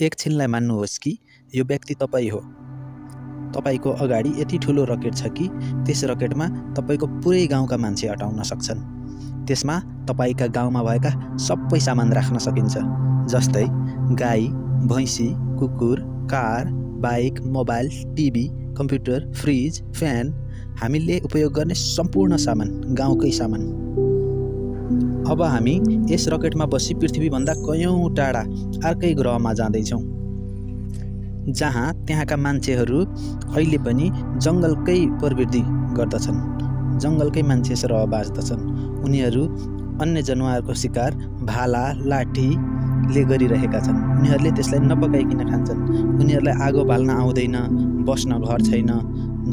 एकछिनलाई मान्नुहोस् कि यो व्यक्ति तपाईँ हो। तपाईको अगाडि यति ठुलो रकेट छ कि त्यस रकेटमा तपाईको पुरै गाउँका मान्छे अटाउन सक्छन्। त्यसमा तपाईका गाउँमा भएका सबै सामान राख्न सकिन्छ, जस्तै गाई, भैँसी, कुकुर, car, bike, mobile, TV, computer, fridge, fan, हामीले उपयोग गर्ने सम्पूर्ण सामान, गाउँकै सामान। अब हामी यस रकेटमा बसी पृथ्वीभन्दा कयौं टाढा अर्कै ग्रहमा जाँदैछौँ, जहाँ त्यहाँका मान्छेहरू अहिले पनि जङ्गलकै प्रवृत्ति गर्दछन्, जङ्गलकै मान्छे सर बाँच्दछन्। उनीहरू अन्य जनावरको शिकार भाला, लाठीले गरिरहेका छन्। उनीहरूले त्यसलाई नपकाइकन खान्छन्। उनीहरूलाई आगो बाल्न आउँदैन, बस्न घर छैन,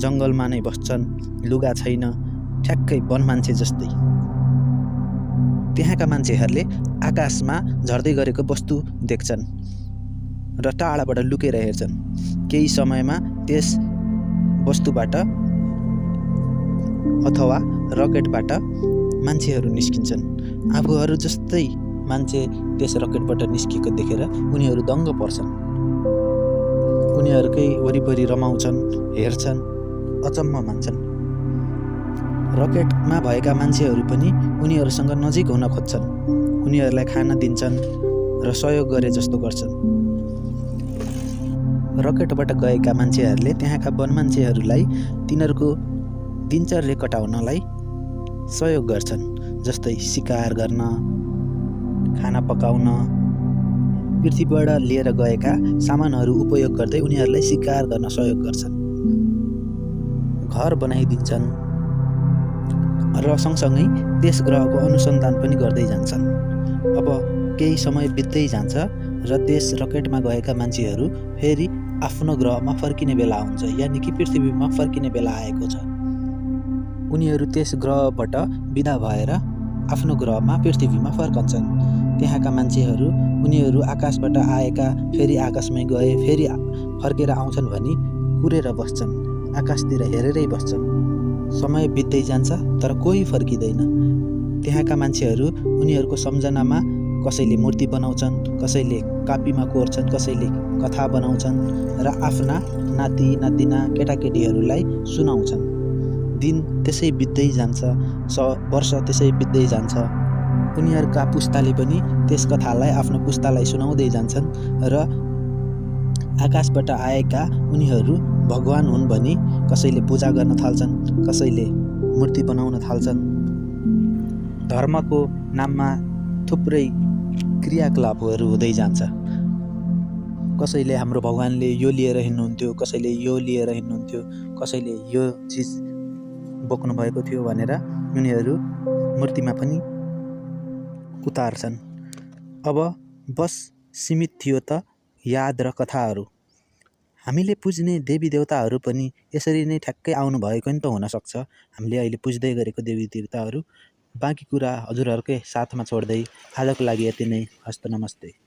जङ्गलमा नै बस्छन्, लुगा छैन, ठ्याक्कै वन मान्छे जस्तै। त्यहाँका मान्छेहरूले आकाशमा झर्दै गरेको वस्तु देख्छन् र टाढाबाट लुकेर हेर्छन्। केही समयमा त्यस वस्तुबाट अथवा रकेटबाट मान्छेहरू निस्किन्छन्। आफूहरू जस्तै मान्छे त्यस रकेटबाट निस्किएको देखेर उनीहरू दङ्ग पर्छन्। उनीहरूकै वरिपरि रमाउँछन्, हेर्छन्, अचम्म मान्छन्। रकेटमा भएका मान्छेहरू पनि उनीहरूसँग नजिक हुन खोज्छन्, उनीहरूलाई खाना दिन्छन् र सहयोग गरे जस्तो गर्छन्। रकेटबाट गएका मान्छेहरूले त्यहाँका वन मान्छेहरूलाई तिनीहरूको दिनचर्या कटाउनलाई सहयोग गर्छन्, जस्तै शिकार गर्न, खाना पकाउन, पृथ्वीबाट लिएर गएका सामानहरू उपयोग गर्दै उनीहरूलाई शिकार गर्न सहयोग गर्छन्, घर बनाइदिन्छन् र सँगसँगै त्यस ग्रहको अनुसन्धान पनि गर्दै जान्छन्। अब केही समय बित्दै जान्छ र त्यस रकेटमा गएका मान्छेहरू फेरि आफ्नो ग्रहमा फर्किने बेला हुन्छ, यानि कि पृथ्वीमा फर्किने बेला आएको छ। उनीहरू त्यस ग्रहबाट बिदा भएर आफ्नो ग्रहमा पृथ्वीमा फर्कन्छन्। त्यहाँका मान्छेहरू उनीहरू आकाशबाट आएका फेरि आकाशमै गए, फेरि फर्केर आउँछन् भनी कुरेर बस्छन्, आकाशतिर हेरेरै बस्छन्। समय बित्दै जान्छ तर कोही फर्किँदैन। त्यहाँका मान्छेहरू उनीहरूको सम्झनामा कसैले मूर्ति बनाउँछन्, कसैले कापीमा कोर्छन्, कसैले कथा बनाउँछन् र आफ्ना नाति नातिना केटाकेटीहरूलाई सुनाउँछन्। दिन त्यसै बित्दै जान्छ, वर्ष त्यसै बित्दै जान्छ। उनीहरूका पुस्ताले पनि त्यस कथालाई आफ्नो पुस्तालाई सुनाउँदै जान्छन् र आकाशबाट आएका उनीहरू भगवान हुन् भनी कसैले पूजा गर्न थाल्छन्, कसैले मूर्ति बनाउन थाल्छन्। धर्मको नाममा थुप्रै क्रियाकलापहरू हुँदै जान्छ। कसैले हाम्रो भगवानले यो लिएर हिँड्नुहुन्थ्यो, कसैले यो लिएर हिँड्नुहुन्थ्यो, कसैले यो चिज बोक्नु भएको थियो भनेर उनीहरू मूर्तिमा पनि उतार्छन्। अब बस सीमित थियो त याद र कथाहरू। हामीले पुज्ने देवी देवताहरू पनि यसरी नै ठ्याक्कै आउनु भएको नि त हुनसक्छ। हामीले अहिले पुज्दै गरेको देवी देवताहरू। बाँकी कुरा हजुरहरूकै साथमा छोड्दै आजको लागि यति नै। हस्त नमस्ते।